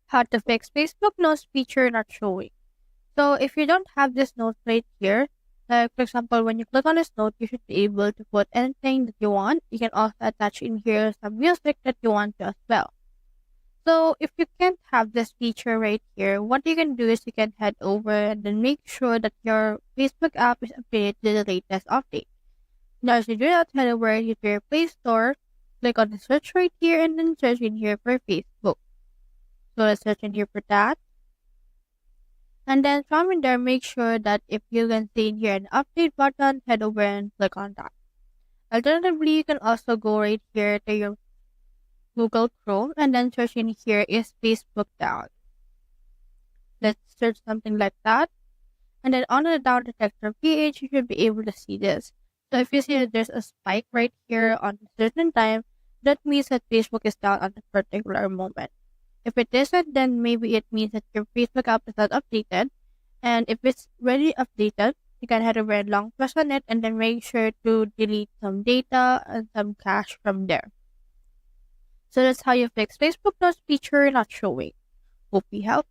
How to fix Facebook notes feature not showing. So if you don't have this note right here, like for example, when you click on this note, you should be able to put anything that you want. You can also attach in here some music that you want to as well. So if you can't have this feature right here, what you can do is you can head over and then make sure that your Facebook app is updated to the latest update. Now as you do that, head over to your Play Store, click on the search right here and then search in here for Facebook. So let's search in here for that. And then from in there, make sure that if you can see in here an update button, head over and click on that. Alternatively, you can also go right here to your Google Chrome and then search in here is Facebook down. Let's search something like that. And then on the down detector page, you should be able to see this. So if you see that there's a spike right here on a certain time, that means that Facebook is down at a particular moment. If it isn't, then maybe it means that your Facebook app is not updated. And if it's already updated, you can head over and long press on it and then make sure to delete some data and some cache from there. So that's how you fix Facebook notes feature not showing. Hope we helped.